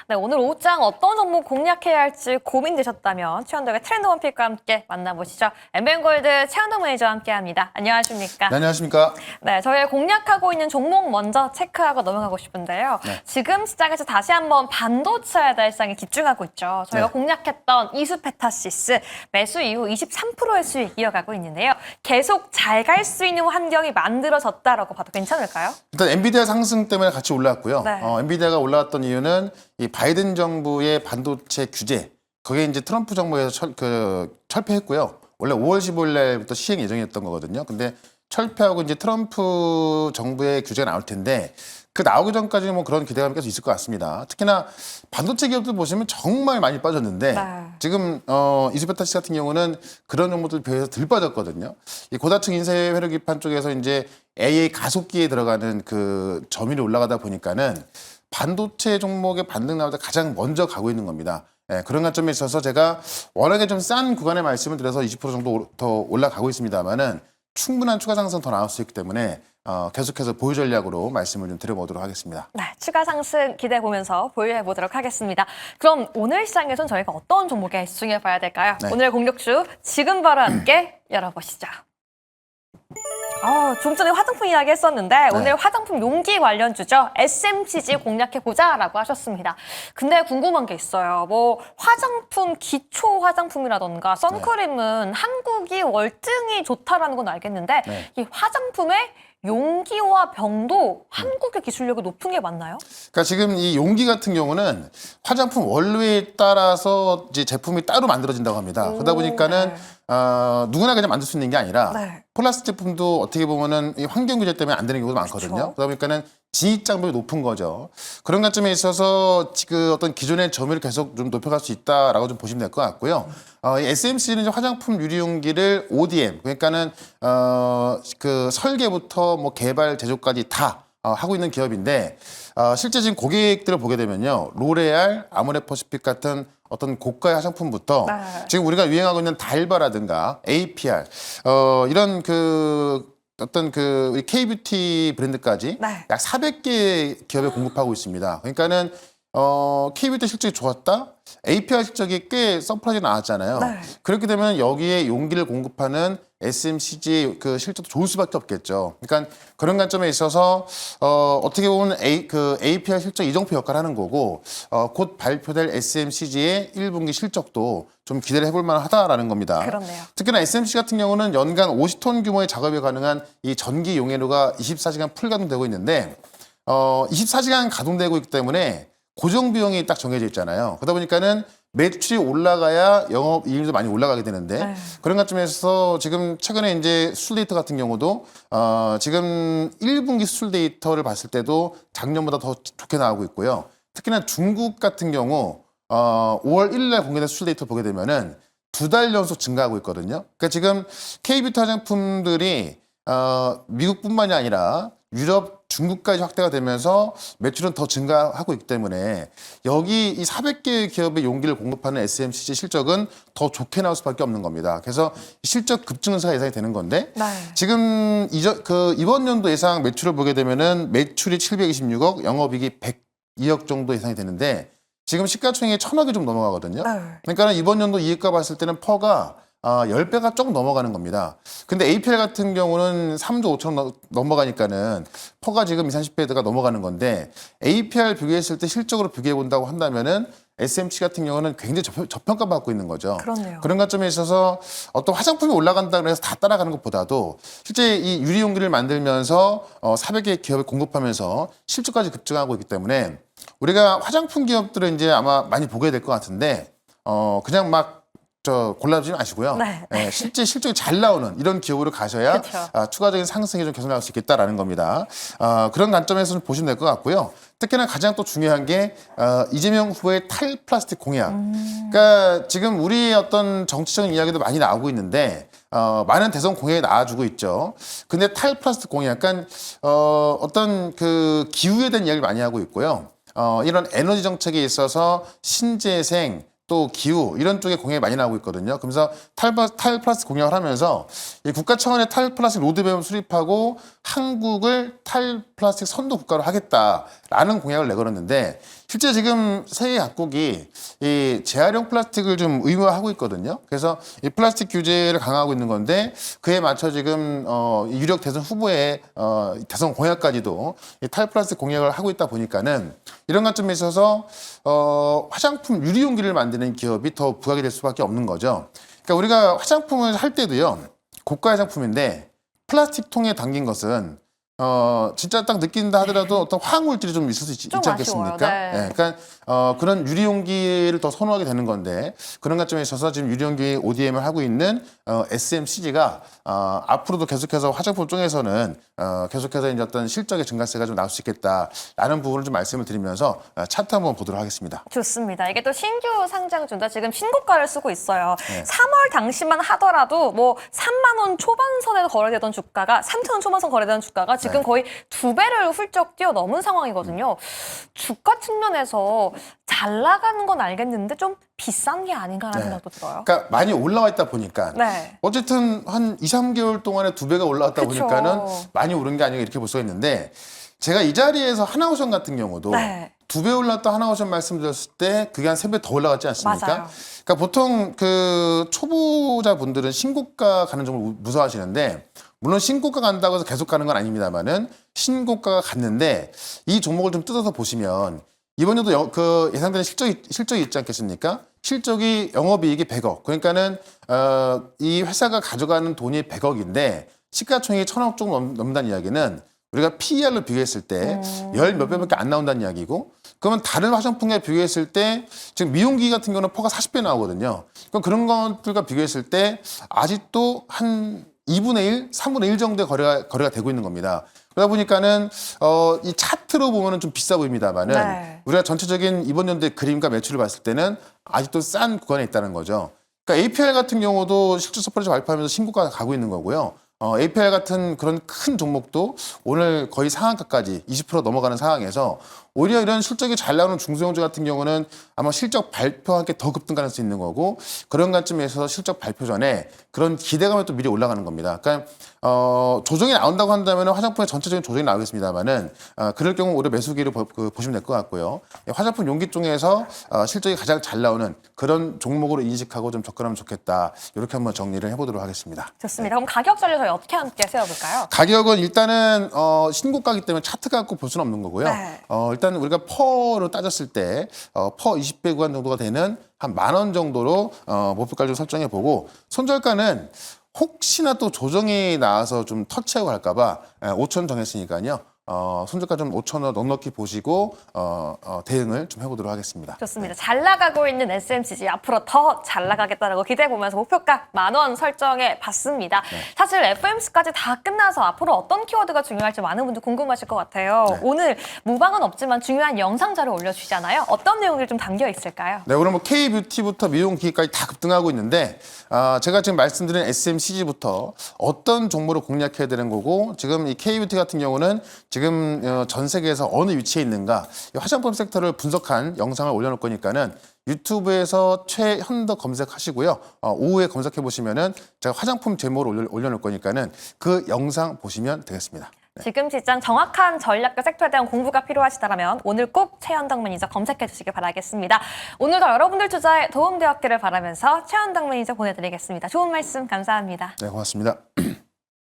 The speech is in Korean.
네, 오늘 오후장 어떤 종목 공략해야 할지 고민되셨다면 최현덕의 트렌드 원픽과 함께 만나보시죠. 엠벤골드 최현덕 매니저와 함께합니다. 안녕하십니까? 네, 안녕하십니까? 네, 저희 공략하고 있는 종목 먼저 체크하고 넘어가고 싶은데요. 네. 지금 시장에서 다시 한번 반도체 달성에 집중하고 있죠. 저희가 네. 공략했던 이수페타시스 매수 이후 23%의 수익 이어가고 있는데요. 계속 잘 갈 수 있는 환경이 만들어졌다라고 봐도 괜찮을까요? 일단 엔비디아 상승 때문에 같이 올랐고요. 네. 엔비디아가 올라왔던 이유는 이 바이든 정부의 반도체 규제, 거기에 이제 트럼프 정부에서 철폐했고요. 원래 5월 15일 날부터 시행 예정이었던 거거든요. 근데 철폐하고 이제 트럼프 정부의 규제가 나올 텐데 그 나오기 전까지는 뭐 그런 기대감이 계속 있을 것 같습니다. 특히나 반도체 기업들 보시면 정말 많이 빠졌는데 네. 지금 이수페타시 같은 경우는 그런 종목들 비해서 덜 빠졌거든요. 이 고다층 인쇄 회로 기판 쪽에서 이제 AI 가속기에 들어가는 그 점유율이 올라가다 보니까는 반도체 종목의 반등 나올 때 가장 먼저 가고 있는 겁니다. 예, 그런 관점에 있어서 제가 워낙에 좀 싼 구간에 말씀을 드려서 20% 정도 더 올라가고 있습니다만은 충분한 추가 상승 더 나올 수 있기 때문에 계속해서 보유 전략으로 말씀을 좀 드려보도록 하겠습니다. 네, 추가 상승 기대해 보면서 보유해 보도록 하겠습니다. 그럼 오늘 시장에선 저희가 어떤 종목에 집중해 봐야 될까요? 네. 오늘 공격주 지금 바로 함께 열어보시죠. 좀 전에 화장품 이야기 했었는데 오늘 화장품 용기 관련주죠. SMCG 공략해보자라고 하셨습니다. 근데 궁금한 게 있어요. 뭐 화장품, 기초 화장품이라던가 선크림은 한국이 월등히 좋다라는 건 알겠는데 네. 이 화장품의 용기와 병도 한국의 기술력이 높은 게 맞나요? 그러니까 지금 이 용기 같은 경우는 화장품 원료에 따라서 이제 제품이 따로 만들어진다고 합니다. 그러다 보니까는 누구나 그냥 만들 수 있는 게 아니라 네. 플라스틱 제품도 어떻게 보면은 이 환경 규제 때문에 안 되는 경우도 많거든요. 그쵸. 그러다 보니까는 진입 장벽이 높은 거죠. 그런 관점에 있어서 그 어떤 기존의 점유율을 계속 좀 높여갈 수 있다라고 좀 보시면 될 것 같고요. 이 SMC는 화장품 유리용기를 ODM, 그러니까는 그 설계부터 뭐 개발 제조까지 다 하고 있는 기업인데 실제 지금 고객들을 보게 되면요, 로레알, 아모레퍼시픽 같은 어떤 고가의 화장품부터 네. 지금 우리가 유행하고 있는 달바라든가 APR 이런 그 어떤 그 우리 K뷰티 브랜드까지 네. 약 400개 기업에 공급하고 있습니다. 그러니까는 K뷰티 실적이 좋았다, APR 실적이 꽤 서프라이즈 나왔잖아요. 네. 그렇게 되면 여기에 용기를 공급하는 SMCG 그 실적도 좋을 수밖에 없겠죠. 그러니까 그런 관점에 있어서 어떻게 보면 APR 실적 이정표 역할을 하는 거고 곧 발표될 SMCG의 1분기 실적도 좀 기대를 해볼 만하다라는 겁니다. 그렇네요. 특히나 SMC 같은 경우는 연간 50톤 규모의 작업이 가능한 이 전기 용해로가 24시간 풀 가동되고 있는데 24시간 가동되고 있기 때문에 고정 비용이 딱 정해져 있잖아요. 그러다 보니까는 매출이 올라가야 영업이익률도 많이 올라가게 되는데 네. 그런 관점에서 지금 최근에 이제 수출 데이터 같은 경우도 지금 1분기 수출 데이터를 봤을 때도 작년보다 더 좋게 나오고 있고요. 특히나 중국 같은 경우 5월 1일 날 공개된 수출 데이터 보게 되면은 2달 연속 증가하고 있거든요. 그러니까 지금 K뷰티 화장품들이 미국뿐만이 아니라 유럽, 중국까지 확대가 되면서 매출은 더 증가하고 있기 때문에 여기 이 400개 기업의 용기를 공급하는 SMCG 실적은 더 좋게 나올 수밖에 없는 겁니다. 그래서 실적 급증세가 예상이 되는 건데 네. 지금 이번 연도 예상 매출을 보게 되면은 매출이 726억, 영업이익이 102억 정도 예상이 되는데 지금 시가총액이 1,000억이 좀 넘어가거든요. 네. 그러니까 이번 연도 이익과 봤을 때는 퍼가 10배가 조금 넘어가는 겁니다. 근데 APL 같은 경우는 3조 5천억 넘어가니까는 퍼가 지금 20, 30배가 넘어가는 건데 APL 비교했을 때 실적으로 비교해 본다고 한다면은 SMC 같은 경우는 굉장히 저평가받고 있는 거죠. 그렇네요. 그런 관점에 있어서 어떤 화장품이 올라간다 그래서 다 따라가는 것보다도 실제 이 유리용기를 만들면서 400개 기업에 공급하면서 실적까지 급증하고 있기 때문에 우리가 화장품 기업들은 이제 아마 많이 보게 될 것 같은데 그냥 막 골라주지 마시고요. 네. 실제 실적이 잘 나오는 이런 기업으로 가셔야 그쵸. 추가적인 상승이 좀 계속 나올 수 있겠다라는 겁니다. 그런 관점에서 좀 보시면 될 것 같고요. 특히나 가장 또 중요한 게 이재명 후보의 탈플라스틱 공약. 그러니까 지금 우리의 어떤 정치적인 이야기도 많이 나오고 있는데 많은 대선 공약이 나와주고 있죠. 근데 탈플라스틱 공약, 그러니까 어떤 그 기후에 대한 이야기를 많이 하고 있고요. 이런 에너지 정책에 있어서 신재생 또 기후 이런 쪽에 공약이 많이 나오고 있거든요. 그러면서 탈플라스틱 공약을 하면서 이 국가 차원의 탈플라스틱 로드맵을 수립하고 한국을 탈플라스틱 선도 국가로 하겠다라는 공약을 내걸었는데 실제 지금 세계 각국이 이 재활용 플라스틱을 좀 의무화하고 있거든요. 그래서 이 플라스틱 규제를 강화하고 있는 건데 그에 맞춰 지금 유력 대선 후보의 대선 공약까지도 이 탈플라스틱 공약을 하고 있다 보니까는 이런 관점에 있어서 화장품 유리 용기를 만드는 기업이 더 부각이 될 수밖에 없는 거죠. 그러니까 우리가 화장품을 할 때도요, 고가 화장품인데 플라스틱 통에 담긴 것은 진짜 딱 느낀다 하더라도 어떤 화학 물질이 좀 있을 수 있지 않겠습니까? 네. 예, 그러니까 그런 유리 용기를 더 선호하게 되는 건데 그런 관점에 있어서 지금 유리 용기 ODM을 하고 있는 SMCG가 앞으로도 계속해서 화장품 쪽에서는 계속해서 이제 어떤 실적의 증가세가 좀 나올 수 있겠다라는 부분을 좀 말씀을 드리면서 차트 한번 보도록 하겠습니다. 좋습니다. 이게 또 신규 상장주인데 지금 신고가를 쓰고 있어요. 네. 3월 당시만 하더라도 뭐 3만 원 초반선에 거래되던 주가가 3천 원 초반선 거래되던 주가가 지금 네. 거의 2배를 훌쩍 뛰어넘은 상황이거든요. 주가 측면에서 잘 나가는 건 알겠는데 좀 비싼 게 아닌가라는 네. 생각도 들어요. 그러니까 많이 올라와 있다 보니까 네. 어쨌든 한 2, 3개월 동안에 2배가 올라왔다 그쵸. 보니까는 많이 오른 게 아닌가 이렇게 볼 수가 있는데 제가 이 자리에서 하나오션 같은 경우도 네. 2배 올랐다 하나오션 말씀드렸을 때 그게 한 3배 더 올라갔지 않습니까? 맞아요. 그러니까 보통 그 초보자분들은 신고가 가는 점을 무서워하시는데 물론 신고가 간다고 해서 계속 가는 건 아닙니다만은 신고가가 갔는데 이 종목을 좀 뜯어서 보시면 이번 년도 그 예상되는 실적이 있지 않겠습니까? 실적이 영업이익이 100억. 그러니까는 이 회사가 가져가는 돈이 100억인데 시가총액이 1000억 조금 넘는다는 이야기는 우리가 PER로 비교했을 때 열 몇 배밖에 안 나온다는 이야기고 그러면 다른 화장품에 비교했을 때 지금 미용기 같은 경우는 퍼가 40배 나오거든요. 그럼 그런 것들과 비교했을 때 아직도 한 2분의 1, 3분의 1 정도의 거래가 되고 있는 겁니다. 그러다 보니까는 이 차트로 보면은 좀 비싸 보입니다만은 네. 우리가 전체적인 이번 연도의 그림과 매출을 봤을 때는 아직도 싼 구간에 있다는 거죠. 그러니까 APR 같은 경우도 실적 서프라이즈 발표하면서 신고가가 가고 있는 거고요. APR 같은 그런 큰 종목도 오늘 거의 상한가까지 20% 넘어가는 상황에서 오히려 이런 실적이 잘 나오는 중소형주 같은 경우는 아마 실적 발표와 함께 더 급등 가능성이 있는 거고 그런 관점에서 실적 발표 전에 그런 기대감이 또 미리 올라가는 겁니다. 그러니까 조정이 나온다고 한다면 화장품의 전체적인 조정이 나오겠습니다만은 그럴 경우 오히려 매수기를 보시면 될 것 같고요. 화장품 용기 쪽에서 실적이 가장 잘 나오는 그런 종목으로 인식하고 좀 접근하면 좋겠다. 이렇게 한번 정리를 해보도록 하겠습니다. 좋습니다. 그럼 가격 전략 저희 어떻게 함께 세워볼까요? 가격은 일단은 신고가기 때문에 차트 갖고 볼 수는 없는 거고요. 네. 일단 우리가 퍼로 따졌을 때 퍼 20배 구간 정도가 되는 한 10,000원 정도로 목표가를 좀 설정해 보고 손절가는 혹시나 또 조정이 나와서 좀 터치하고 갈까봐 5,000원 정했으니까요. 손절가 좀 5,000원 넉넉히 보시고 대응을 좀 해보도록 하겠습니다. 좋습니다. 잘 나가고 있는 SMCG 앞으로 더 잘 나가겠다라고 기대해 보면서 목표가 10,000원 설정해 봤습니다. 네. 사실 FMC까지 다 끝나서 앞으로 어떤 키워드가 중요할지 많은 분들 궁금하실 것 같아요. 네. 오늘 무방은 없지만 중요한 영상 자료 올려주시잖아요. 어떤 내용이 좀 담겨 있을까요? 네, 오늘 뭐 K뷰티부터 미용기기까지 다 급등하고 있는데 제가 지금 말씀드린 SMCG부터 어떤 종목으로 공략해야 되는 거고 지금 이 K뷰티 같은 경우는 지금 전 세계에서 어느 위치에 있는가 이 화장품 섹터를 분석한 영상을 올려놓을 거니까는 유튜브에서 최현덕 검색하시고요. 오후에 검색해 보시면은 제가 화장품 제목을 올려놓을 거니까는 그 영상 보시면 되겠습니다. 네. 지금 시장 정확한 전략과 섹터에 대한 공부가 필요하시다면 오늘 꼭 최현덕 매니저 검색해 주시길 바라겠습니다. 오늘도 여러분들 투자에 도움되었기를 바라면서 최현덕 매니저 보내드리겠습니다. 좋은 말씀 감사합니다. 네, 고맙습니다.